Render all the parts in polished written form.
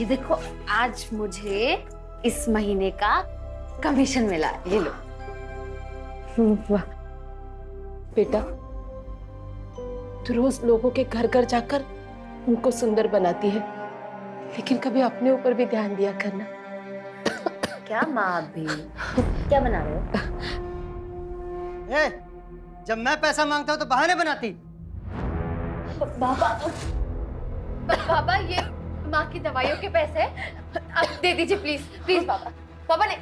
ये देखो, आज मुझे इस महीने का कमीशन मिला, ये लो। वाह बेटा, तू रोज लोगों के घर घर जाकर उनको सुंदर बनाती है, लेकिन कभी अपने ऊपर भी ध्यान दिया करना। क्या माँ अभी क्या बना रहे हो? जब मैं पैसा मांगता हूँ तो बहाने बनाती। बाबा ये माँ की दवाइयों के पैसे अब दे दीजिए प्लीज प्लीज। बाबा बाबा ने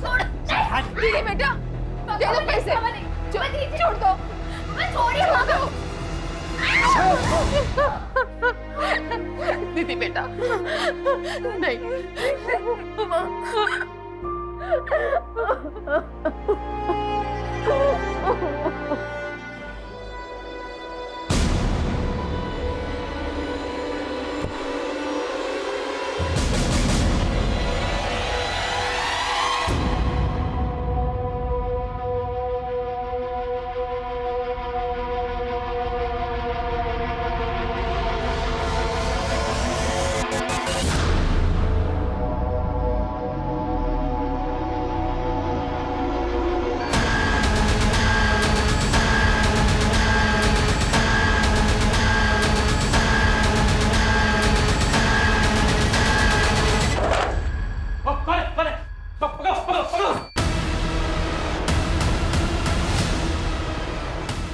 छोड़ दीदी बेटा, दे दो पैसे। छोड़ दो, मैं छोड़ दो दीदी बेटा, नहीं।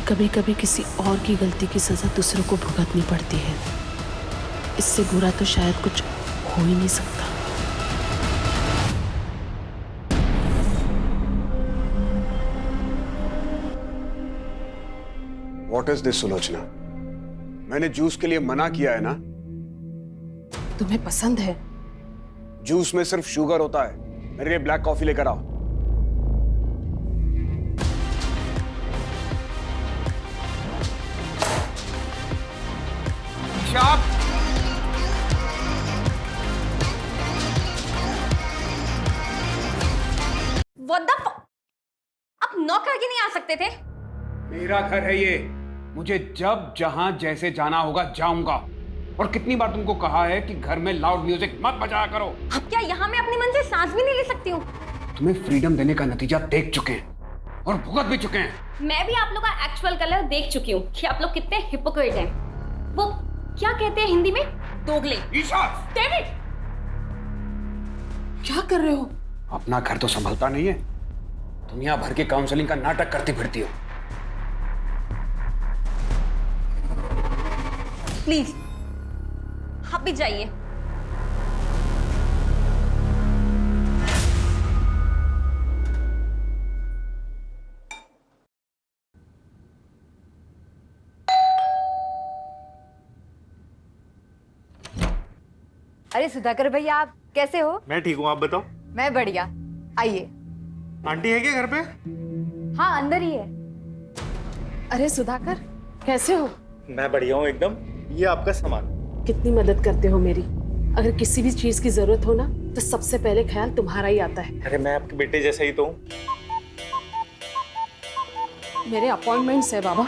कभी कभी किसी और की गलती की सजा दूसरों को भुगतनी पड़ती है। इससे बुरा तो शायद कुछ हो ही नहीं सकता। What is this, Sulochana? मैंने जूस के लिए मना किया है ना? तुम्हें पसंद है? जूस में सिर्फ शुगर होता है। मेरे लिए ब्लैक कॉफी लेकर आओ। What the fuck? आप नॉक करके नहीं आ सकते थे? मेरा घर है ये। मुझे जब जहां जैसे जाना होगा जाऊंगा। और कितनी बार तुमको कहा है कि घर में लाउड म्यूजिक मत बजाया करो। अब क्या यहाँ मैं अपनी मन से सांस भी नहीं ले सकती हूँ? तुम्हें फ्रीडम देने का नतीजा देख चुके हैं और भुगत भी चुके हैं। मैं भी आप लोग का एक्चुअल कलर देख चुकी हूँ कि आप लोग कितने हिपोक्रेट हैं। वो क्या कहते हैं हिंदी में? दोगले। ईशा! डेविड! क्या कर रहे हो? अपना घर तो संभलता नहीं है, दुनिया भर के काउंसलिंग का नाटक करती फिरती हो। प्लीज आप भी जाइए। अरे सुधाकर भैया, आप कैसे हो? मैं ठीक हूँ, आप बताओ। मैं बढ़िया। आइए। आंटी है क्या घर पे? हाँ, अंदर ही है। अरे सुधाकर, कैसे हो? मैं बढ़िया हूँ एकदम। ये आपका सामान। कितनी मदद करते हो मेरी। अगर किसी भी चीज की जरूरत हो ना, तो सबसे पहले ख्याल तुम्हारा ही आता है। अरे मैं आपके बेटे जैसा ही तो हूँ। मेरे अपॉइंटमेंट्स है बाबा।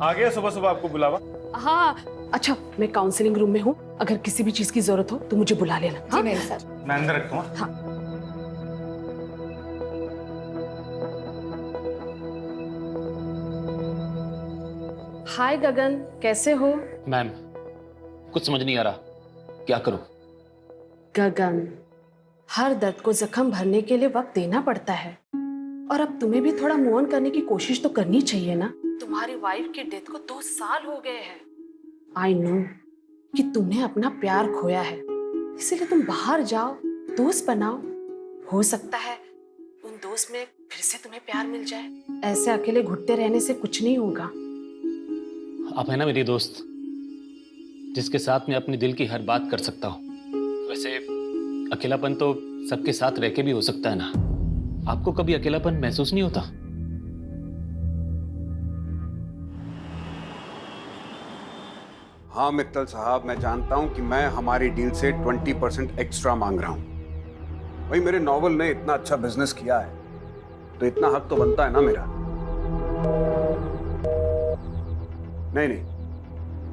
आ गया सुबह सुबह आपको बुलावा? हाँ, अच्छा मैं काउंसलिंग रूम में हूँ, अगर किसी भी चीज की जरूरत हो तो मुझे बुला लेना। जी मेरे सर। मैं अंदर रखता हूँ। हाँ। हाय गगन, कैसे हो? मैम, कुछ समझ नहीं आ रहा, क्या करूं? गगन, हर दर्द को जख्म भरने के लिए वक्त देना पड़ता है, और अब तुम्हें भी थोड़ा मूव ऑन करने की कोशिश तो करनी चाहिए ना। तुम्हारी वाइफ की डेथ को 2 साल हो गए हैं। आई नो कि तुमने अपना प्यार खोया है, इसीलिए तुम बाहर जाओ, दोस्त बनाओ। हो सकता है उन दोस्त में फिर से तुम्हें प्यार मिल जाए। ऐसे अकेले घुटते रहने से कुछ नहीं होगा। आप है ना मेरी दोस्त, जिसके साथ मैं अपने दिल की हर बात कर सकता हूँ। वैसे अकेलापन तो सबके साथ रह के भी हो सकता है ना। आपको कभी अकेलापन महसूस नहीं होता? हाँ मित्तल साहब, मैं जानता हूं कि मैं हमारी डील से 20% एक्स्ट्रा मांग रहा हूं। भाई मेरे नॉवल ने इतना अच्छा बिजनेस किया है तो इतना हक तो बनता है ना मेरा। नहीं नहीं,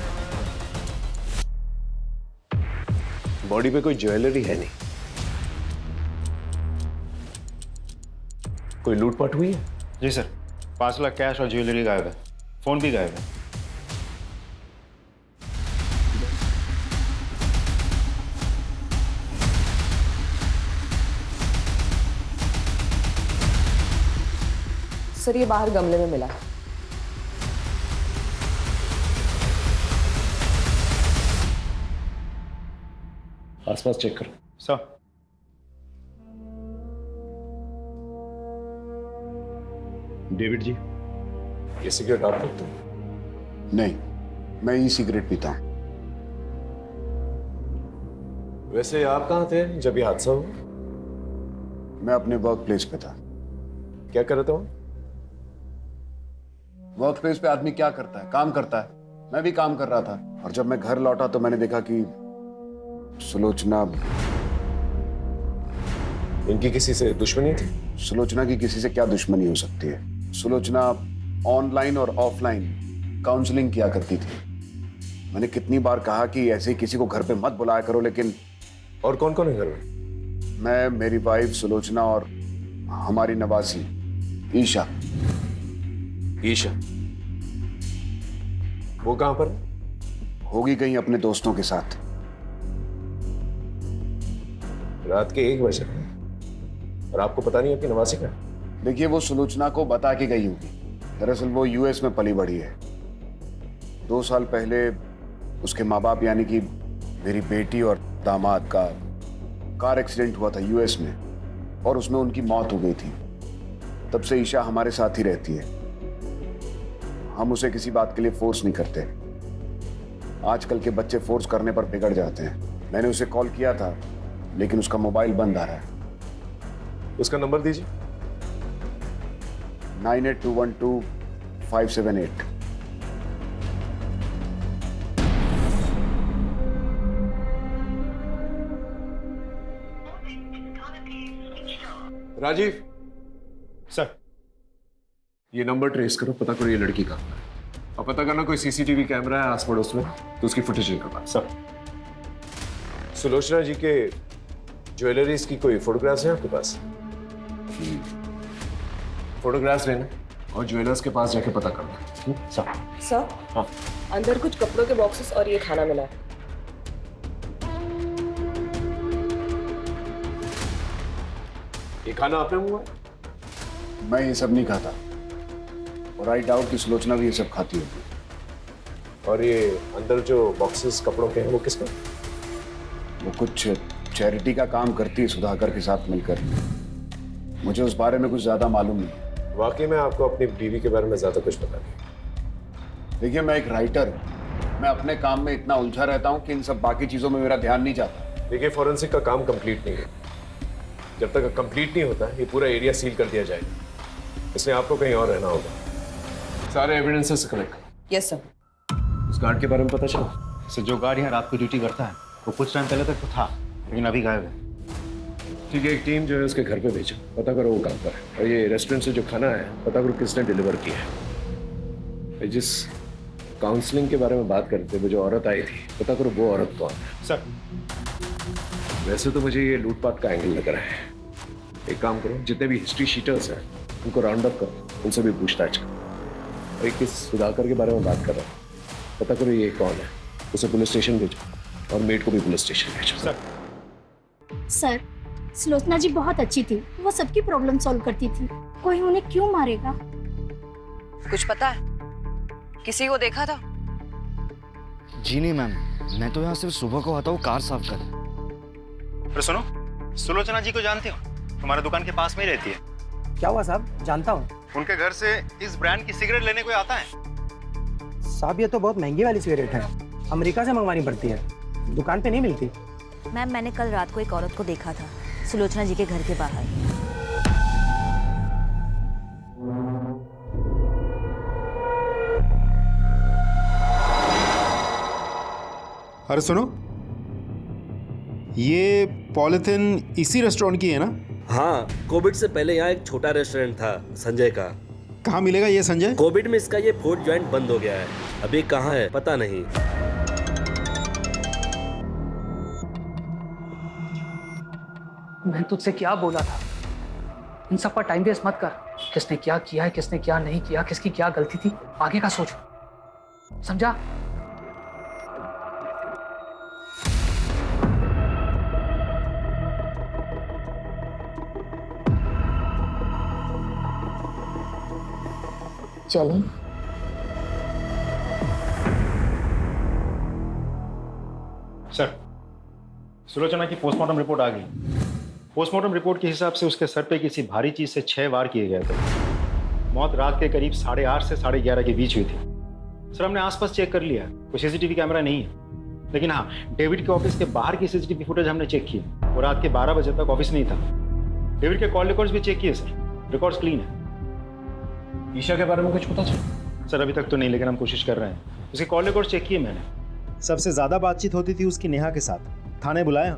है। बॉडी पे कोई ज्वेलरी है नहीं। कोई लूटपाट हुई है? जी सर, 5 लाख कैश और ज्वेलरी गायब है, फोन भी गायब है। सर ये बाहर गमले में मिला। आसपास चेक करो। सर, डेविड जी, ये सिगरेट आप पीते हो? नहीं, मैं ई सिगरेट पीता हूँ। वैसे आप कहाँ थे जब ये हादसा हुआ? मैं अपने वर्क प्लेस पे था। क्या कर रहे थे? वर्क प्लेस पे आदमी क्या करता है? काम करता है। मैं भी काम कर रहा था और जब मैं घर लौटा तो मैंने देखा कि सुलोचना, इनकी किसी से दुश्मनी थी? सुलोचना की किसी से क्या दुश्मनी हो सकती है? सुलोचना ऑनलाइन और ऑफलाइन काउंसलिंग किया करती थी। मैंने कितनी बार कहा कि ऐसे किसी को घर पे मत बुलाया करो, लेकिन और कौन कौन है घर में? मैं, मेरी वाइफ सुलोचना और हमारी नवासी ईशा। ईशा? वो कहां पर? होगी कहीं अपने दोस्तों के साथ। रात के 1 बजे और आपको पता नहीं है कि नवासी का? देखिए, वो सुलोचना को बता के गई होगी। दरअसल वो यूएस में पली बढ़ी है। 2 साल पहले उसके माँ बाप यानी कि मेरी बेटी और दामाद का कार एक्सीडेंट हुआ था यूएस में और उसमें उनकी मौत हो गई थी। तब से ईशा हमारे साथ ही रहती है। हम उसे किसी बात के लिए फोर्स नहीं करते। आजकल के बच्चे फोर्स करने पर बिगड़ जाते हैं। मैंने उसे कॉल किया था लेकिन उसका मोबाइल बंद आ रहा है। उसका नंबर दीजिए। 98212578। राजीव सर, ये नंबर ट्रेस करो, पता करो ये लड़की कहाँ है और पता करना कोई सीसीटीवी कैमरा है आस पड़ोस में तो उसकी फुटेज निकालना। सर। सुलोचना जी के ज्वेलरीज की कोई फोटोग्राफ्स हैं आपके पास? फोटोग्राफ्स लेना और ज्वेलर्स के पास जाके पता करना। सर। सर हाँ। अंदर कुछ कपड़ों के बॉक्सेस और ये खाना मिला है। ये खाना आपने मंगवाया? मैं ये सब नहीं खाता और आई डाउट कि सुलोचना भी ये सब खाती होगी। और ये अंदर जो बॉक्सेस कपड़ों के हैं वो किसका? वो कुछ चैरिटी का काम करती है सुधाकर के साथ मिलकर। मुझे उस बारे में कुछ ज्यादा मालूम नहीं। वाकई में आपको अपनी बीवी के बारे में ज्यादा कुछ पता नहीं? देखिए, मैं एक राइटर हूं। मैं अपने काम में इतना उलझा रहता हूं कि इन सब बाकी चीजों में मेरा ध्यान नहीं जाता। देखिए, फॉरेंसिक का काम कंप्लीट नहीं है। जब तक कंप्लीट नहीं होता ये पूरा एरिया सील कर दिया जाएगा। इसलिए आपको कहीं और रहना होगा। सारे एविडेंसेस कलेक्ट करो। Yes sir. उस गार्ड के बारे में पता चला? सर, जो गार्ड यहाँ रात को ड्यूटी करता है वो कुछ टाइम पहले तक तो था लेकिन अभी गायब है। ठीक है, एक टीम जो है उसके घर पे भेजो, पता करो वो कहाँ पर है। और ये रेस्टोरेंट से जो खाना है पता करो किसने डिलीवर किया है। जिस काउंसलिंग के बारे में बात करते वो जो औरत आई थी, पता करो वो औरत कौन है। सर। वैसे तो मुझे ये लूटपाट का एंगल लग रहा है। एक काम करो, जितने भी हिस्ट्री शीटर्स हैं उनको राउंड अप करो, उनसे भी पूछताछ करो। और किस सुधाकर के बारे में बात कर रहा हूँ, पता करो ये कौन है। उसे पुलिस स्टेशन भेजो और मेट को भी पुलिस स्टेशन भेजो। सर। सर, सुलोचना जी बहुत अच्छी थी। वो सबकी प्रॉब्लम सॉल्व करती थी। कोई उन्हें क्यों मारेगा? कुछ पता है? किसी को देखा था? जी नहीं मैम, मैं तो यहाँ सिर्फ सुबह को आता हूँ कार साफ कर। अरे सुनो, सुलोचना जी को जानते हो? तुम्हारे दुकान के पास में ही रहती है। क्या हुआ साहब? जानता हूँ। उनके घर से इस ब्रांड की सिगरेट लेने कोई आता है? साहब, ये तो बहुत महंगी वाली सिगरेट है। अमेरिका से मंगवानी पड़ती है, दुकान पे नहीं मिलती। मैम, मैंने कल रात को एक औरत को देखा था सुलोचना जी के घर के बाहर। अरे सुनो, ये पॉलिथिन इसी रेस्टोरेंट की है ना? हाँ, कोविड से पहले यहाँ एक छोटा रेस्टोरेंट था संजय का। कहाँ मिलेगा ये संजय? कोविड में इसका ये फूड जॉइंट बंद हो गया है। अभी कहाँ है पता नहीं। मैंने तुझसे क्या बोला था? इन सब पर टाइम वेस्ट मत कर। किसने क्या किया है, किसने क्या नहीं किया, किसकी क्या गलती थी, आगे का सोच। समझा? चलें। सर, सुलोचना की पोस्टमार्टम रिपोर्ट आ गई। पोस्टमार्टम रिपोर्ट के हिसाब से उसके सर पे किसी भारी चीज से 6 वार किए गए थे। मौत रात के करीब 8:30 से 11:30 के बीच हुई थी। सर, हमने आसपास चेक कर लिया, कोई सीसीटीवी कैमरा नहीं है, लेकिन हाँ, डेविड के ऑफिस के बाहर की सीसीटीवी फुटेज हमने चेक की। वो रात के 12 बजे तक ऑफिस नहीं था। डेविड के कॉल रिकॉर्ड्स भी चेक किए सर, रिकॉर्ड्स क्लीन है। ईशा के बारे में कुछ पता चला? सर, अभी तक तो नहीं, लेकिन हम कोशिश कर रहे हैं। उसके कॉल रिकॉर्ड्स चेक किए मैंने। सबसे ज्यादा बातचीत होती थी उसकी नेहा के साथ। थाने बुलाया?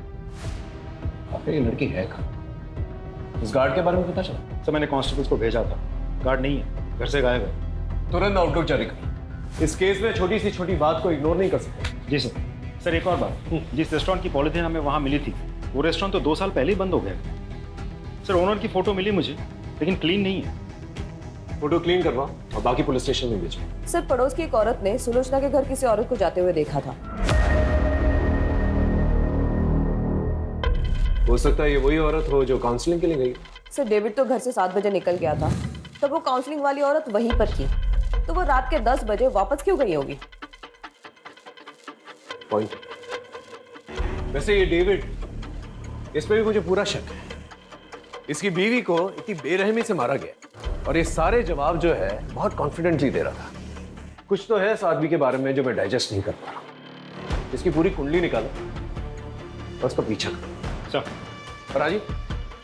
ये लड़की है कहाँ? उस गार्ड के बारे में पता चला? सर, मैंने कांस्टेबल्स को भेजा था, गार्ड नहीं है, घर से गायब है। तुरंत आउटलुक जारी कर। इस केस में छोटी सी छोटी बात को इग्नोर नहीं कर सकते। जी सर। सर, एक और बात, जिस रेस्टोरेंट की पॉलिथीन हमें वहाँ मिली थी, वो रेस्टोरेंट तो 2 साल पहले ही बंद हो गया। सर, ओनर की फोटो मिली मुझे, लेकिन क्लीन नहीं है। फोटो क्लीन करवा और बाकी पुलिस स्टेशन में भेजो। सर, पड़ोस की एक औरत ने सुलोचना के घर किसी औरत को जाते हुए देखा था। हो सकता है ये वही औरत हो जो काउंसलिंग के लिए गई। सर, डेविड तो घर से 7 बजे निकल गया था, तब वो काउंसलिंग वाली औरत वहीं पर थी, तो वो रात के 10 बजे वापस क्यों गई होगी? पॉइंट। वैसे ये डेविड, इस पे भी मुझे पूरा शक है। इसकी बीवी को इतनी बेरहमी से मारा गया और ये सारे जवाब जो है बहुत कॉन्फिडेंटली दे रहा था। कुछ तो है इस आदमी के बारे में जो मैं डाइजेस्ट नहीं कर पा रहा। इसकी पूरी कुंडली निकालो और उसका पीछा करो। राजीव,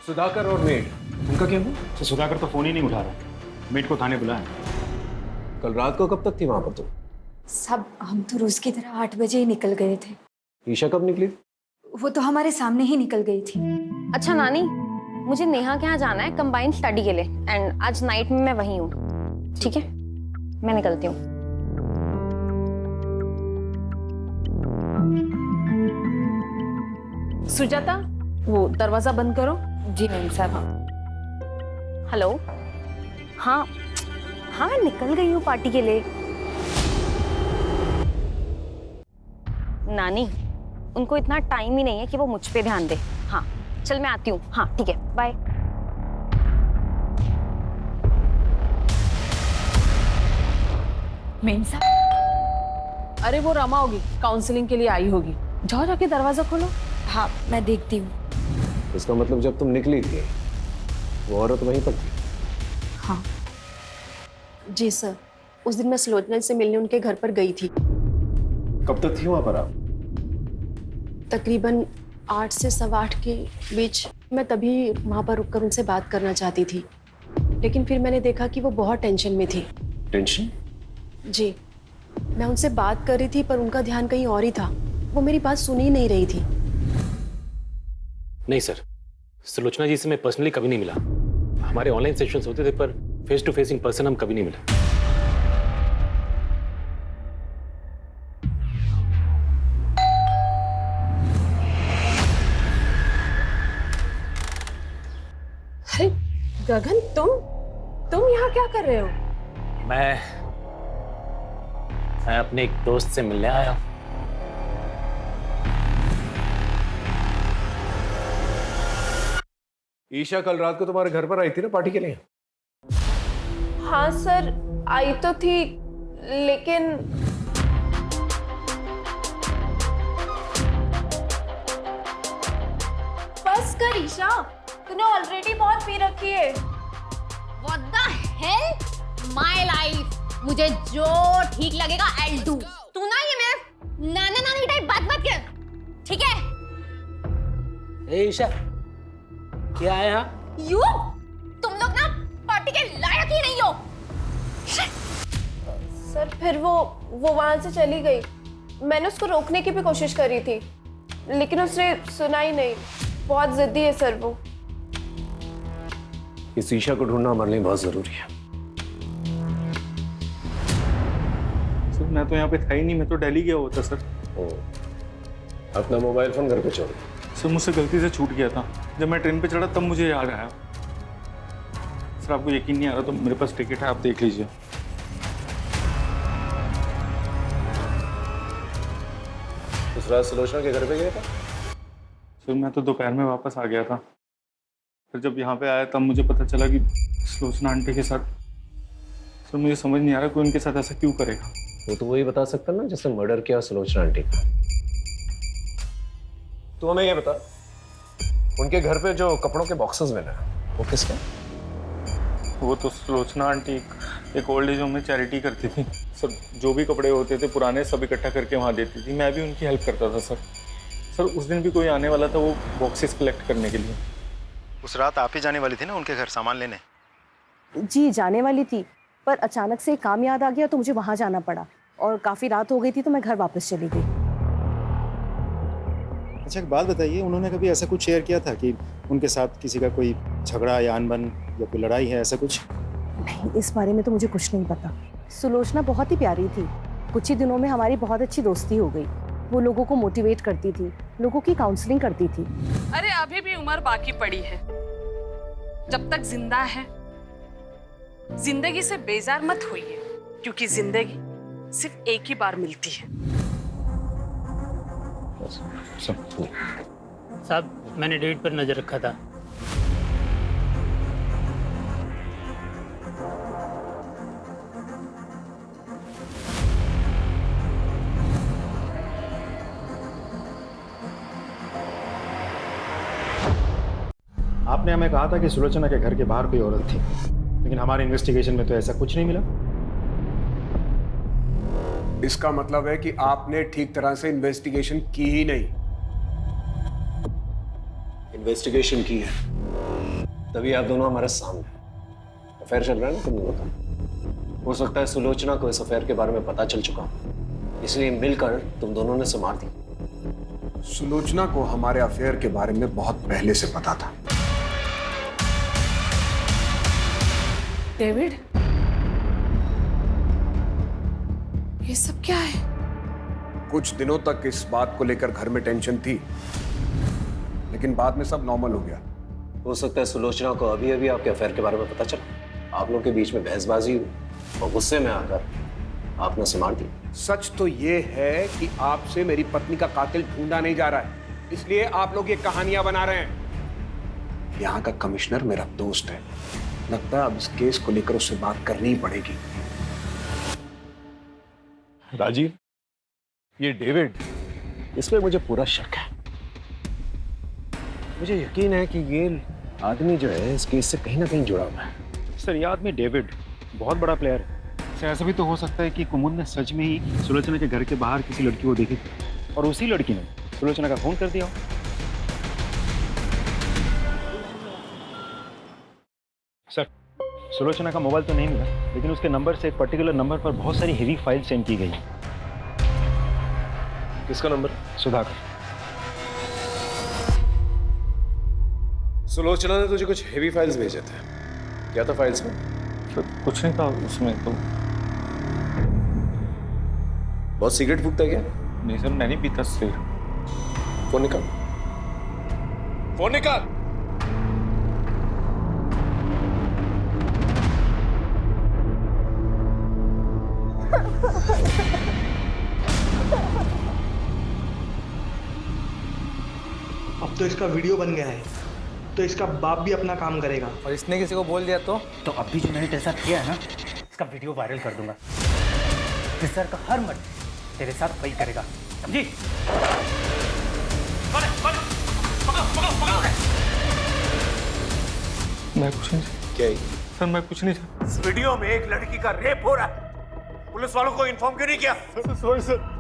सुधाकर और मेड, उनका क्या हुआ? तो सुधाकर तो फोन ही नहीं उठा रहा, मेड को थाने बुलाया। कल रात को कब तक थी वहां पर तुम? सब हम तो रोज की तरह 8 बजे ही निकल गए थे। ईशा कब निकली? वो तो हमारे सामने ही निकल गई थी। अच्छा नानी, मुझे नेहा के यहाँ जाना है कंबाइंड स्टडी के लिए, एंड आज नाइट में मैं वहीं हूँ। ठीक है, मैं निकलती हूँ। सुजाता, वो दरवाजा बंद करो। जी मैम साहब। हेलो। हाँ हाँ, मैं निकल गई हूँ पार्टी के लिए। नानी, उनको इतना टाइम ही नहीं है कि वो मुझ पे ध्यान दे। हाँ चल, मैं आती हूँ। हाँ ठीक है, बाय। मेम साहब, अरे वो रमा होगी, काउंसलिंग के लिए आई होगी। जाओ जाके दरवाजा खोलो। हाँ मैं देखती हूँ। इसका मतलब जब तुम निकली थी वो औरत वहीं पर थी? हाँ जी सर, उस दिन मैं सुलोचना से मिलने उनके घर पर गई थी। कब तक थी वहां पर आप? तकरीबन 8 से 8:15 के बीच। मैं तभी वहां पर रुककर उनसे बात करना चाहती थी, लेकिन फिर मैंने देखा कि वो बहुत टेंशन में थी। टेंशन? जी, मैं उनसे बात कर रही थी पर उनका ध्यान कहीं और ही था। वो मेरी बात सुन ही नहीं रही थी। नहीं सर, सुलोचना जी से मैं पर्सनली कभी नहीं मिला। हमारे ऑनलाइन सेशंस होते थे, पर face to face in person हम कभी नहीं मिला। अरे गगन, तुम यहाँ क्या कर रहे हो? मैं अपने एक दोस्त से मिलने आया हूँ। ईशा कल रात को तुम्हारे घर पर आई थी ना पार्टी के लिए? हाँ सर, आई तो थी, लेकिन बस कर ईशा, तूने ऑलरेडी बहुत पी रखी है। What the hell? My life. मुझे जो ठीक लगेगा I'll do. तू ना ये मेरे नाना नानी टाइप बात मत कर, ठीक है? ए ईशा, क्या है यहाँ? यू, तुम लोग ना पार्टी के लायक ही नहीं हो। सर फिर वो वहां से चली गई। मैंने उसको रोकने की भी कोशिश करी थी, लेकिन उसने सुना ही नहीं। बहुत जिद्दी है सर वो। इस ईशा को ढूंढना हमारे लिए बहुत जरूरी है। सर मैं तो यहाँ पे था ही नहीं, मैं तो दिल्ली गया होता सर। अपना मोबाइल फोन घर पे छोड़, सर मुझसे गलती से छूट गया था। जब मैं ट्रेन पे चढ़ा तब मुझे याद आया। सर आपको यकीन नहीं आ रहा तो मेरे पास टिकट है, आप देख लीजिए। दूसरा सुलोचना के घर पे गया था? सर मैं तो दोपहर में वापस आ गया था। फिर जब यहाँ पे आया तब मुझे पता चला कि सुलोचना आंटी के साथ। सर मुझे समझ नहीं आ रहा कोई उनके साथ ऐसा क्यों करेगा। वो तो वही बता सकता ना जिसने मर्डर किया सुलोचना आंटी का। तो हमें ये बता, उनके घर पे जो कपड़ों के बॉक्सेस मिले वो किसके? वो तो सुलोचना आंटी एक ओल्ड एज होम में चैरिटी करती थी सर। जो भी कपड़े होते थे पुराने सब इकट्ठा करके वहाँ देती थी। मैं भी उनकी हेल्प करता था सर। सर उस दिन भी कोई आने वाला था वो बॉक्सेस कलेक्ट करने के लिए। उस रात आप ही जाने वाली थी ना उनके घर सामान लेने? जी जाने वाली थी, पर अचानक से काम याद आ गया तो मुझे वहाँ जाना पड़ा और काफ़ी रात हो गई थी तो मैं घर वापस चली गई। अच्छा एक बात बताइए, उन्होंने कभी ऐसा कुछ शेयर किया था कि उनके साथ किसी का कोई झगड़ा या अनबन या कोई लड़ाई है, ऐसा कुछ? नहीं, इस बारे में तो मुझे कुछ नहीं पता। सुलोचना बहुत ही प्यारी थी। कुछ ही दिनों में हमारी बहुत अच्छी दोस्ती हो गई। वो लोगों को मोटिवेट करती थी, लोगों की काउंसलिंग करती थी। अरे अभी भी उम्र बाकी पड़ी है। जब तक जिंदा है जिंदगी से बेजार मत होइए, क्योंकि जिंदगी सिर्फ एक ही बार मिलती है। साहब मैंने डेट पर नजर रखा था। आपने हमें कहा था कि सुलोचना के घर के बाहर कोई औरत थी, लेकिन हमारे इन्वेस्टिगेशन में तो ऐसा कुछ नहीं मिला। इसका मतलब है कि आपने ठीक तरह से इन्वेस्टिगेशन की ही नहीं। इन्वेस्टिगेशन की है तभी आप दोनों हमारे सामने। अफेयर चल रहा है ना तुम लोगों का। हो सकता है सुलोचना को इस अफेयर के बारे में पता चल चुका, इसलिए मिलकर तुम दोनों ने उसे मार दी। सुलोचना को हमारे अफेयर के बारे में बहुत पहले से पता था। डेविड, ये सब क्या है? कुछ दिनों तक इस बात को लेकर घर में टेंशन थी, लेकिन बाद में सब नॉर्मल हो गया। हो सकता है सुलोचना को अभी अभी आपके अफेयर के बारे में पता चला, आप लोगों के बीच में बहसबाजी हुई और गुस्से में आकर आपने उसे मार दी। सच तो ये है कि आपसे मेरी पत्नी का कातिल ढूंढा नहीं जा रहा है, इसलिए आप लोग ये कहानियां बना रहे हैं। यहाँ का कमिश्नर मेरा दोस्त है, लगता है अब इस केस को लेकर उससे बात करनी ही पड़ेगी। राजीव, ये डेविड, इसमें मुझे पूरा शक है। मुझे यकीन है कि ये आदमी जो है इस केस से कहीं ना कहीं जुड़ा हुआ है। सर ये आदमी डेविड बहुत बड़ा प्लेयर है। सर ऐसा भी तो हो सकता है कि कुमुद ने सच में ही सुलोचना के घर के बाहर किसी लड़की को देखी थी और उसी लड़की ने सुलोचना का फोन कर दिया। सर सुलोचना का मोबाइल तो नहीं मिला, लेकिन उसके नंबर से एक पर्टिकुलर नंबर पर बहुत सारी हेवी फाइल सेंड की गई। किसका नंबर? सुधाकर। सुलोचना ने तुझे कुछ हेवी फाइल्स भेजे थे, क्या था फाइल्स में? सर कुछ नहीं था उसमें तो। बहुत सिगरेट फूकता है क्या? नहीं सर, मैं नहीं पीता सिगरेट। फोन निकाल, फोन निकाल। अब तो इसका वीडियो बन गया है, तो इसका बाप भी अपना काम करेगा। और इसने किसी को बोल दिया तो अभी जो मैंने तेरे साथ किया है ना, इसका वीडियो वायरल कर दूंगा। सर का हर मर्द तेरे साथ वही करेगा, समझी? मैं कुछ नहीं। क्या? सर मैं कुछ नहीं। इस वीडियो में एक लड़की का रेप हो रहा है, पुलिस वालों को इन्फॉर्म क्यों नहीं किया? सॉरी सर,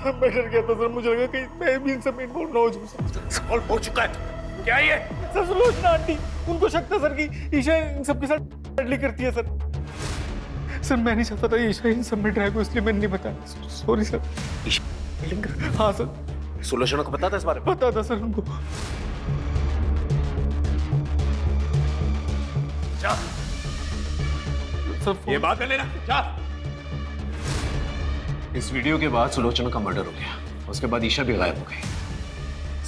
मैं डर गया था सर, मुझे लगा कि मैं भी इन सब में इन्वॉल्व ना हो जाऊं। सॉल्व हो चुका है क्या ये? सर सुलोचना आंटी, उनको शक था सर कि ईशा इन सब के साथ डडली करती है सर। सर मैं नहीं चाहता था ईशा इन सब में ड्रैग हो, इसलिए मैंने नहीं बताया। Sorry sir. हाँ सर। सुलोचना को पता था इस बारे में? पता था सर उनको। जा सर ये बात कर लेना, जा। इस वीडियो के बाद सुलोचना का मर्डर हो गया, उसके बाद ईशा भी गायब हो गई।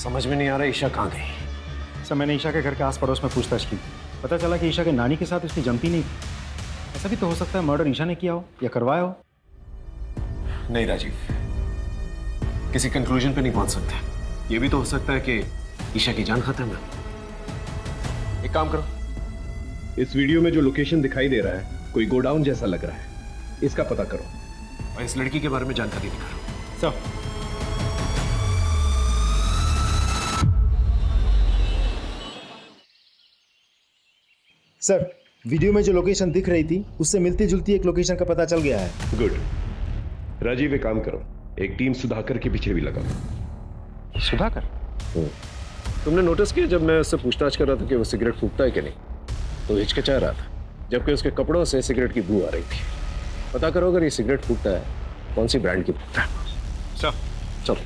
समझ में नहीं आ रहा ईशा कहाँ गई। सर मैंने ईशा के घर के आस पड़ोस में पूछताछ की, पता चला कि ईशा के नानी के साथ उसकी जमती नहीं थी। ऐसा भी तो हो सकता है मर्डर ईशा ने किया हो या करवाया हो। नहीं राजीव, किसी कंक्लूजन पे नहीं पहुंच सकते। ये भी तो हो सकता है कि ईशा की जान खत्म है। एक काम करो, इस वीडियो में जो लोकेशन दिखाई दे रहा है कोई गोडाउन जैसा लग रहा है, इसका पता करो और इस लड़की के बारे में जानकारी निकालो। सर सर वीडियो में जो लोकेशन दिख रही थी उससे मिलती जुलती एक लोकेशन का पता चल गया है। गुड। राजीव एक काम करो, एक टीम सुधाकर के पीछे भी लगाओ। सुधाकर? तुमने नोटिस किया जब मैं उससे पूछताछ कर रहा था कि वो सिगरेट फूकता है कि नहीं, तो हिचकिचा रहा था, जबकि उसके कपड़ों से सिगरेट की बू आ रही थी। पता करो अगर ये सिगरेट फूकता है कौन सी ब्रांड की फूकता है। चलो।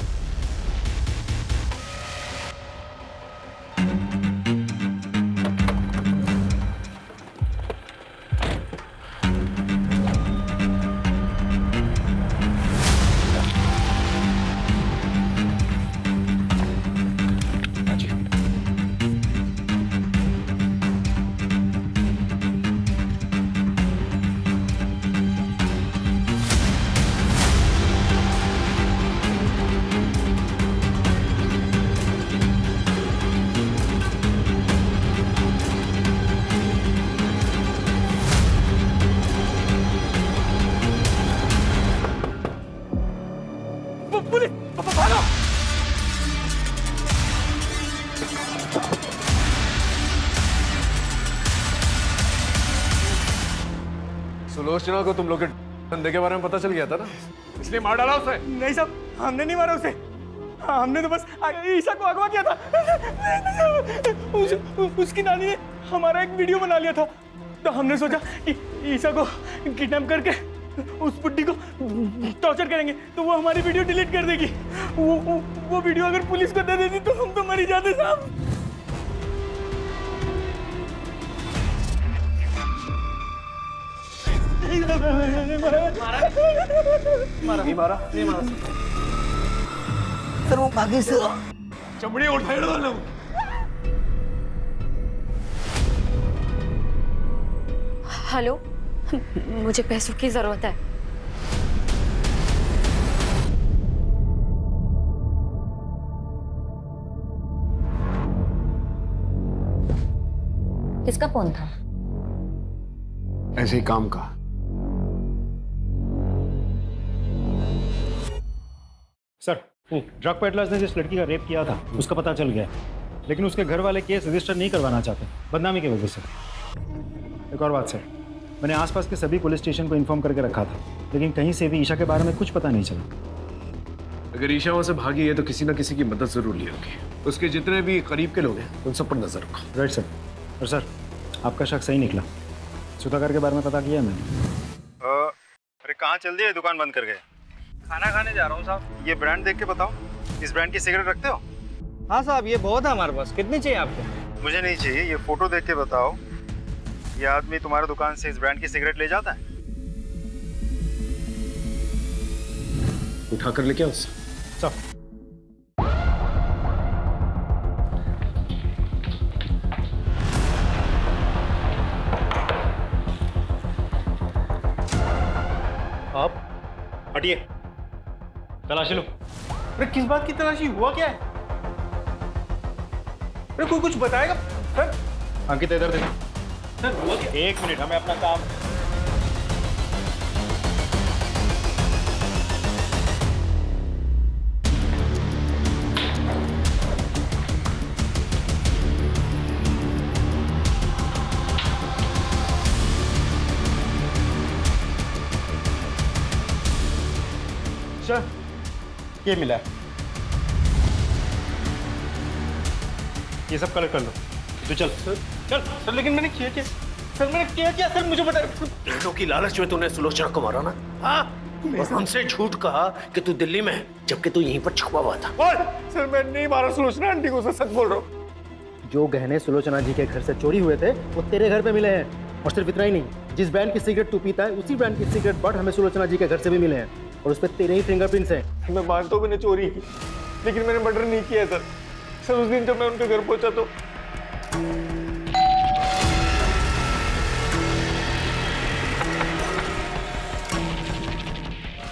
सुलोचना को तुम लोग के धंधे के बारे में पता चल गया था ना, इसलिए मार डाला उसे। नहीं साहब, हमने नहीं मारा उसे, हमने तो बस ईशा को अगवा किया था। उसकी नानी ने हमारा एक वीडियो बना लिया था, तो हमने सोचा कि ईशा को किडनैप करके उस बुड्ढी को टॉर्चर करेंगे तो वो हमारी वीडियो डिलीट कर देगी। वो वीडियो अगर पुलिस को दे देती तो हम तो मर ही जाते साहब। नहीं मारा सर, वो भागे से चमड़ी उठाए डालो। हेलो, मुझे पैसों की जरूरत है। किसका फोन था? ऐसे ही काम का। सर ड्रग पेडलर्स ने जिस लड़की का रेप किया था उसका पता चल गया, लेकिन उसके घर वाले केस रजिस्टर नहीं करवाना चाहते बदनामी की वजह से। एक और बात सर, मैंने आसपास के सभी पुलिस स्टेशन को इन्फॉर्म करके रखा था, लेकिन कहीं से भी ईशा के बारे में कुछ पता नहीं चला। अगर ईशा वहां से भागी है तो किसी ना किसी की मदद जरूर ली होगी। उसके जितने भी करीब के लोग हैं उन सब पर नजर रखो। Right sir. और सर आपका शक सही निकला, सुधाकर के बारे में पता किया मैंने। अरे कहाँ चल दिए, दुकान बंद कर गए? खाना खाने जा रहा हूँ साहब। ये ब्रांड देख के बताओ, इस ब्रांड की सिगरेट रखते हो? हाँ साहब, ये बहुत है हमारे पास। कितनी चाहिए आपको? मुझे नहीं चाहिए, ये फोटो देख के बताओ, ये आदमी तुम्हारे दुकान से इस ब्रांड की सिगरेट ले जाता है? उठा कर लेके आओ सब। आप हटिए, तलाशी लो। अरे किस बात की तलाशी? हुआ क्या है? अरे कोई कुछ बताएगा सर? अंकित इधर देखो। सर हुआ क्या? एक मिनट, हमें अपना काम। सर ये मिला है, ये सब कलेक्ट कर लो। तू चल चल सर। लेकिन मैंने किया क्या सर? मैंने किया क्या सर? मुझे बता। पैसों की लालच में तूने सुलोचना को मारा ना? हाँ, और हमसे झूठ कहा कि तू दिल्ली में है, जबकि तू यहीं पर छुपा हुआ था। सर मैं नहीं मारा सुलोचना आंटी को, सच बोल रहा हूँ। जो गहने सुलोचना जी के घर से चोरी हुए थे वो तेरे घर पे मिले हैं। और सिर्फ इतना ही नहीं, जिस ब्रांड की सिगरेट तू पीता है उसी ब्रांड की सिगरेट बट हमें सुलोचना जी के घर से भी मिले हैं और उस पर तेरे ही फिंगरप्रिंट्स हैं। मैं मानता हूँ मैंने चोरी की, लेकिन मैंने मर्डर नहीं किया सर। सर उस दिन जब मैं उनके घर पहुंचा तो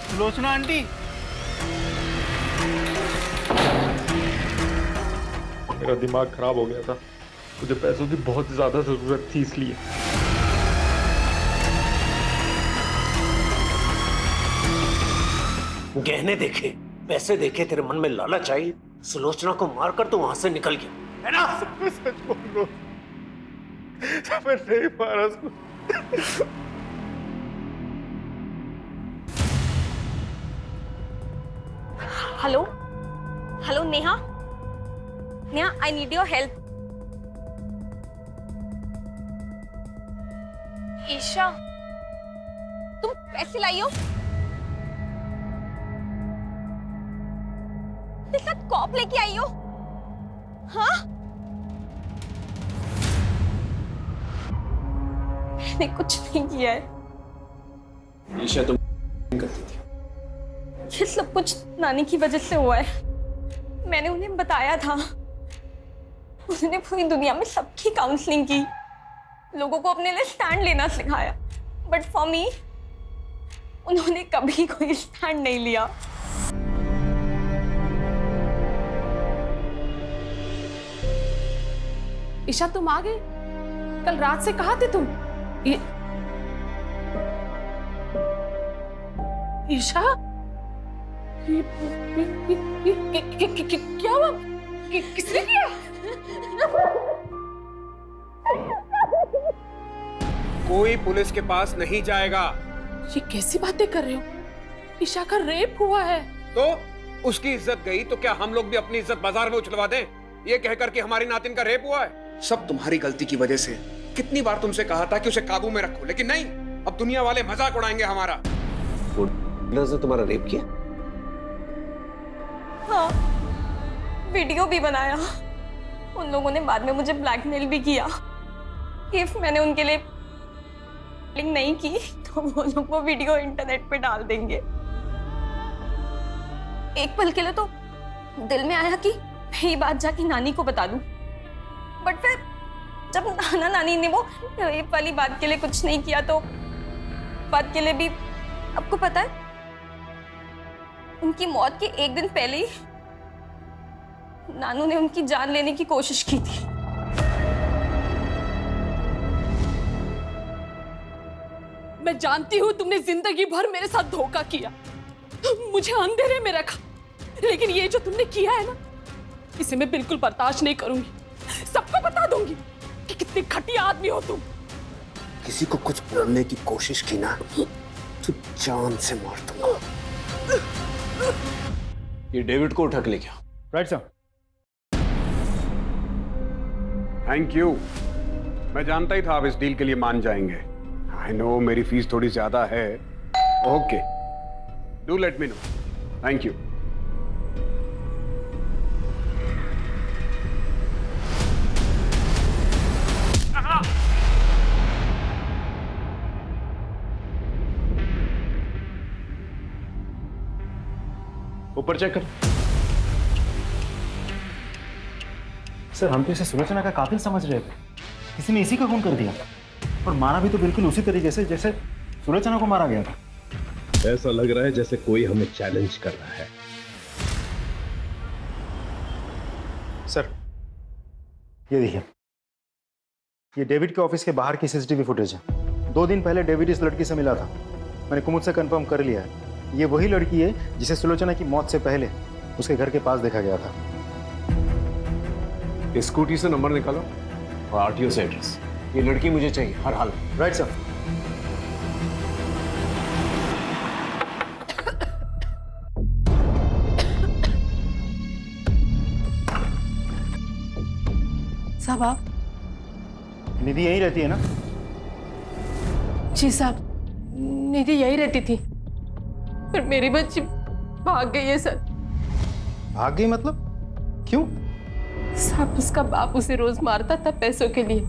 सुलोचना आंटी, मेरा दिमाग खराब हो गया था, मुझे पैसों की बहुत ज्यादा जरूरत थी इसलिए। गहने देखे, पैसे देखे, तेरे मन में लालच आई, सुलोचना को मारकर तो वहां से निकल गया, है ना? सच बोल रहा हूं, मैं नहीं मारा उसको। Hello hello Neha, Neha I need your help. Isha, तुम पैसे लाई हो? तेरे साथ कॉप लेके आई हो? हाँ? मैंने कुछ नहीं किया है। ईशा तुम करती थी। ये सब कुछ नानी की वजह से हुआ है। मैंने उन्हें बताया था, उन्होंने पूरी दुनिया में सबकी काउंसलिंग की, लोगों को अपने लिए स्टैंड लेना सिखाया, बट फॉर मी उन्होंने कभी कोई स्टैंड नहीं लिया। ईशा तुम आ गई? कल रात से कहाँ थे तुम? ईशा, क्या हुआ? किसने किया? कोई पुलिस के पास नहीं जाएगा। ये कैसी बातें कर रहे हो? ईशा का रेप हुआ है। तो उसकी इज्जत गई तो क्या हम लोग भी अपनी इज्जत बाजार में उछलवा दें? ये कहकर कि हमारी नातिन का रेप हुआ है। सब तुम्हारी गलती की वजह से। कितनी बार तुमसे कहा था कि उसे काबू में रखो, लेकिन नहीं, अब दुनिया वाले मजाक उड़ाएंगे हमारा। ने तुम्हारा रेप किया? हाँ, वीडियो भी बनाया। उन लोगों ने बाद में मुझे ब्लैकमेल भी किया। इफ मैंने उनके लिए लिंक नहीं की तो वो लोग वो वीडियो इंटरनेट पे डाल देंगे। एक पल के लिए तो दिल में आया कि ये बात जाके नानी को बता दूं, बट फिर जब नाना नानी ने वो रेप वाली बात के लिए कुछ नहीं किया तो बात के लिए भी, आपको पता है उनकी मौत के एक दिन पहले ही नानू ने उनकी जान लेने की कोशिश की थी। मैं जानती हूँ तुमने जिंदगी भर मेरे साथ धोखा किया, मुझे अंधेरे में रखा, लेकिन ये जो तुमने किया है ना, इसे मैं बिल्कुल बर्दाश्त नहीं करूंगी। सबको बता दूंगी कि कितने घटिया आदमी हो तुम। किसी को कुछ बोलने की कोशिश की ना तो जान से मार दूंगा। ये डेविड को उठा के लेके आओ। Right sir. Thank you. मैं जानता ही था आप इस डील के लिए मान जाएंगे। आई नो मेरी फीस थोड़ी ज्यादा है। Okay, do let me know. Thank you. ऊपर चेक कर। सर हम तो इसे सुलोचना का कातिल समझ रहे थे, किसी ने इसी का खून कर दिया, और मारा भी तो बिल्कुल उसी तरीके से जैसे सुलोचना को मारा गया था। ऐसा लग रहा है जैसे कोई हमें चैलेंज कर रहा है। सर ये देखिए, ये डेविड के ऑफिस के बाहर की सीसीटीवी फुटेज है। 2 दिन पहले डेविड इस लड़की से मिला था, मैंने कुमुद से कंफर्म कर लिया है। ये वही लड़की है जिसे सुलोचना की मौत से पहले उसके घर के पास देखा गया था। स्कूटी से नंबर निकालो और आरटीओ से एड्रेस। ये लड़की मुझे चाहिए हर हाल में। Right sir. साहब आप? निधि यहीं रहती है ना? जी साहब, निधि यहीं रहती थी, पर मेरी बच्ची भाग गई है सर। भाग गई मतलब? क्यों? साहब उसका बाप उसे रोज मारता था पैसों के लिए,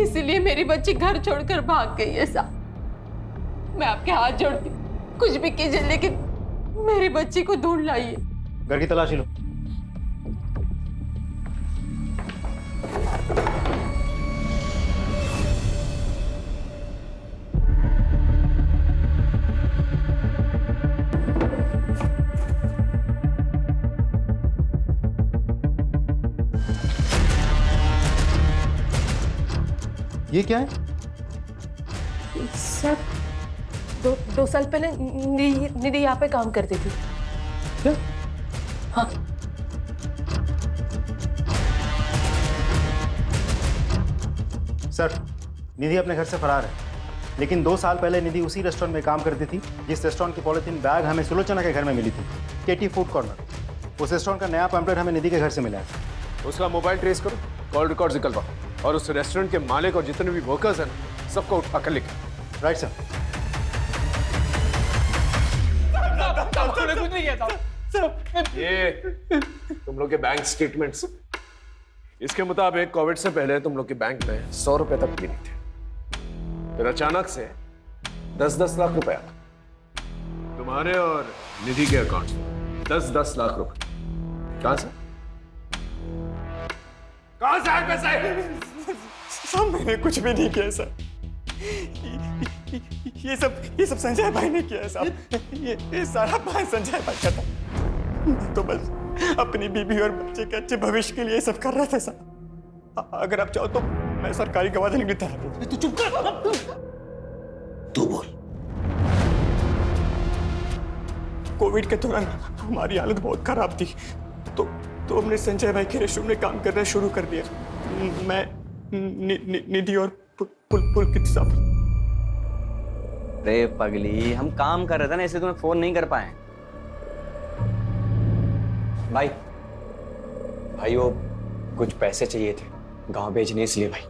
इसीलिए मेरी बच्ची घर छोड़कर भाग गई है साहब। मैं आपके हाथ जोड़ती हूँ, कुछ भी कीजिए लेकिन मेरी बच्ची को ढूंढ लाइए। घर की तलाशी लो। ये क्या है? सर, दो साल पहले निधि यहाँ पे काम करती थी। क्या? हाँ। सर, निधि अपने घर से फरार है, लेकिन 2 साल पहले निधि उसी रेस्टोरेंट में काम करती थी जिस रेस्टोरेंट की पॉलिथीन बैग हमें सुलोचना के घर में मिली थी, केटी फूड कॉर्नर। उस रेस्टोरेंट का नया पैम्पलेट हमें निधि के घर से मिला है। उसका मोबाइल ट्रेस करो, कॉल रिकॉर्ड निकलवाओ और उस रेस्टोरेंट के मालिक और जितने भी वर्कर्स हैं सबको उठा कर लिखो। Right sir. कुछ नहीं किया था। ये तुम लोग के बैंक स्टेटमेंट्स, इसके मुताबिक कोविड से पहले तुम लोग के बैंक में 100 रुपए तक भी नहीं थे, फिर अचानक से 10-10 लाख रुपए तुम्हारे और निधि के अकाउंट में 10-10 लाख रुपए कहां से आए पैसे? सब मैंने कुछ भी नहीं किया सर। ये सब संजय भाई ने किया है साहब। ये सारा प्लान संजय भाई का था। मैं तो बस अपनी बीबी और बच्चे के अच्छे भविष्य के लिए सब कर रहा था साहब। अगर आप चाहो तो मैं सरकारी गवाह देने की तरह। तू चुप कर। तू बोल। कोविड के दौरान हमारी हालत बहुत खराब थी, तो हमने संजय भाई के रेस्टोरेंट में काम करना शुरू कर दिया। मैं निधि और पुलकित साहब। अरे पगली, हम काम कर रहे थे ना, इसलिए तुम्हें फोन नहीं कर पाए। भाई वो कुछ पैसे चाहिए थे गांव भेजने, इसलिए भाई।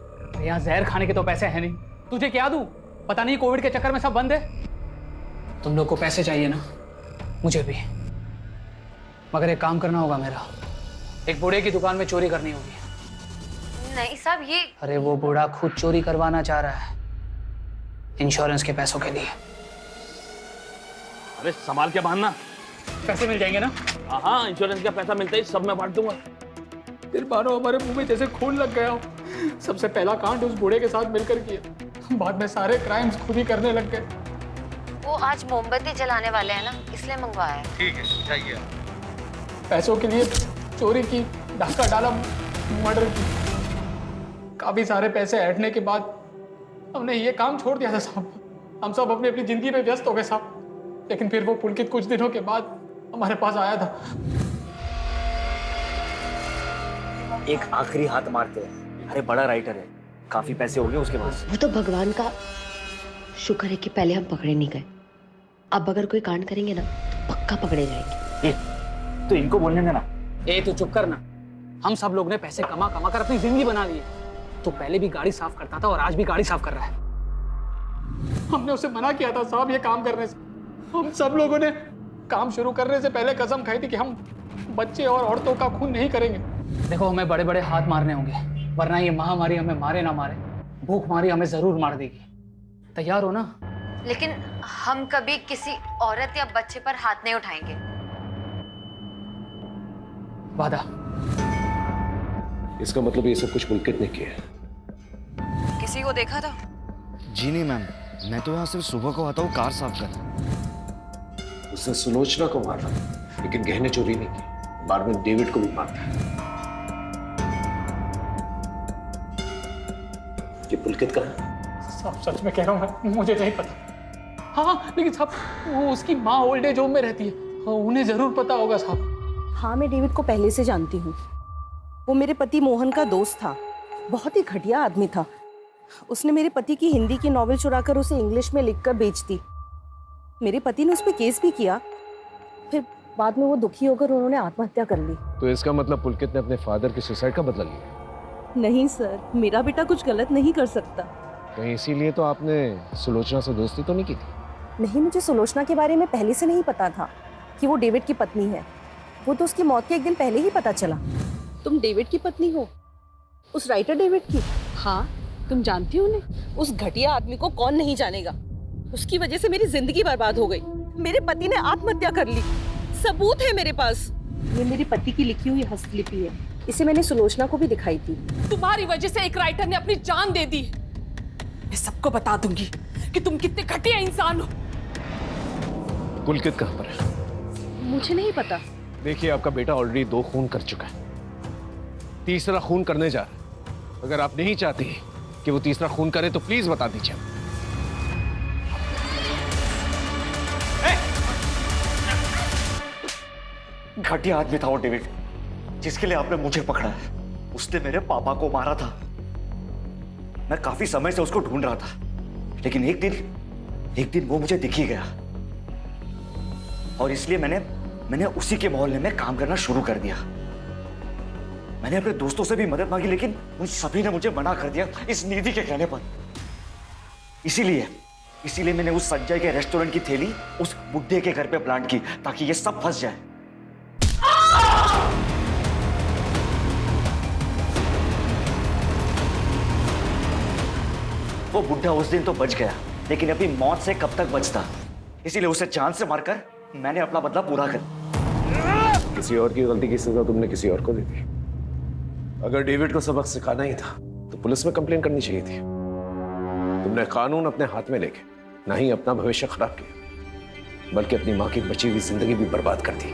यहाँ जहर खाने के तो पैसे हैं नहीं, तुझे क्या दूं? पता नहीं कोविड के चक्कर में सब बंद है। तुम लोग को पैसे चाहिए ना, मुझे भी, मगर एक काम करना होगा मेरा। एक बूढ़े की दुकान में चोरी करनी होगी। नहीं साहब, ये अरे वो बूढ़ा खुद चोरी करवाना चाह रहा है इंश्योरेंस के पैसों के लिए। अरे संभाल के बांधना, पैसे मिल जाएंगे ना? हाँ, इंश्योरेंस का पैसा मिलता ही सब मैं बांट दूंगा। फिर मानो हमारे मुंह में जैसे खून लग गया हो। सबसे पहला कांड उस बूढ़े के साथ मिलकर किया, बाद में सारे क्राइम्स खुद ही करने लग गए। वो आज मोमबत्ती जलाने वाले हैं ना, इसलिए मंगवाया है। ठीक है, जाइए। पैसों के लिए चोरी की, डाका डाला, मर्डर की। काफी सारे पैसे ऐंठने के बाद हमने ये काम छोड़ दिया था साहब। हम सब अपनी अपनी जिंदगी में व्यस्त हो गए साहब। लेकिन फिर वो पुलकित कुछ दिनों के बाद हमारे पास आया था। एक आखिरी हाथ मारते हैं। अरे बड़ा राइटर है, काफी पैसे हो गए उसके पास। वो तो भगवान का शुक्र है कि पहले हम पकड़े नहीं गए। अब अगर कोई कांड करेंगे ना तो पक्का पकड़े जाएंगे। तो इनको बोलने देना। ए तू चुप करना। हम सब लोग ने पैसे कमा कमा कर अपनी जिंदगी बना ली है। तो पहले भी गाड़ी साफ करता था और आज भी गाड़ी साफ कर रहा है। हमने उसे मना किया था साहब ये काम करने से। हम सब लोगों ने काम शुरू करने से पहले कसम खाई थी कि हम बच्चे और औरतों का खून नहीं करेंगे। देखो, हमें बड़े बड़े हाथ मारने होंगे, वरना ये महामारी हमें मारे ना मारे, भूखमारी हमें जरूर मार देगी। तैयार हो ना? लेकिन हम कभी किसी औरत या बच्चे पर हाथ नहीं उठाएंगे। वादा। इसका मतलब ये सब कुछ पुलकित ने किया। किसी को देखा था? जी नहीं मैम, मैं तो यहाँ सिर्फ सुबह को आता हूँ कार साफ करने। उसने सुलोचना को मारा, लेकिन गहने चोरी नहीं की। बाद में डेविड को भी मारा। ये पुलकित का है? साहब सच में कह रहा हूँ, मुझे नहीं पता। हाँ, लेकिन साहब वो उसकी माँ ओल्ड एज होम में रहती है, उन्हें जरूर पता होगा साहब। हाँ, मैं डेविड को पहले से जानती हूँ। वो मेरे पति मोहन का दोस्त था, बहुत ही घटिया आदमी था। उसने मेरे पति की हिंदी की नॉवेल चुराकर उसे इंग्लिश में लिखकर बेच दी। मेरे पति ने उस पर केस भी किया, फिर बाद में वो दुखी होकर उन्होंने आत्महत्या कर ली। तो इसका मतलब पुलकित ने अपने फादर के सुसाइड का बदला लिया? नहीं सर, मेरा बेटा कुछ गलत नहीं कर सकता। कहीं इसीलिए तो आपने सुलोचना से दोस्ती तो नहीं की थी? नहीं, मुझे सुलोचना के बारे में पहले से नहीं पता था कि वो डेविड की पत्नी है। वो तो उसकी मौत के एक दिन पहले ही पता चला। तुम डेविड की पत्नी हो? उस राइटर डेविड की? हाँ, तुम जानती हो उन्हें? उस घटिया आदमी को कौन नहीं जानेगा। उसकी वजह से मेरी जिंदगी बर्बाद हो गई। मेरे पति ने आत्महत्या कर ली, सबूत है मेरे पास। ये मेरे पति की लिखी हुई हस्तलिपि है, इसे मैंने सुलोचना को भी दिखाई थी। तुम्हारी वजह से एक राइटर ने अपनी जान दे दी। मैं सबको बता दूंगी कि तुम कितने घटिया इंसान हो। पुलकित कहाँ पर है? मुझे नहीं पता। देखिए, आपका बेटा ऑलरेडी 2 खून कर चुका है, 3रा खून करने जा रहा है। अगर आप नहीं चाहती कि वो तीसरा खून करे तो प्लीज बता दीजिए। घटिया आदमी था वो डेविड, जिसके लिए आपने मुझे पकड़ा है। उसने मेरे पापा को मारा था। मैं काफी समय से उसको ढूंढ रहा था, लेकिन एक दिन वो मुझे दिख ही गया, और इसलिए मैंने उसी के मोहल्ले में काम करना शुरू कर दिया। मैंने अपने दोस्तों से भी मदद मांगी, लेकिन उन सभी ने मुझे मना कर दिया इस निधि के कहने पर। इसीलिए मैंने उस संजय के रेस्टोरेंट की थैली उस बुड्ढे के घर पे प्लांट की, ताकि ये सब फंस जाए। वो बुड्ढा उस दिन तो बच गया, लेकिन अपनी मौत से कब तक बचता, इसीलिए उसे जान से मारकर मैंने अपना बदला पूरा कर। किसी और की गलती की सजा तुमने किसी और को दे दी। अगर डेविड को सबक सिखाना ही था तो पुलिस में कंप्लेन करनी चाहिए थी। तुमने कानून अपने हाथ में लेके ना ही अपना भविष्य खराब किया, बल्कि अपनी मां की बची हुई जिंदगी भी बर्बाद कर दी।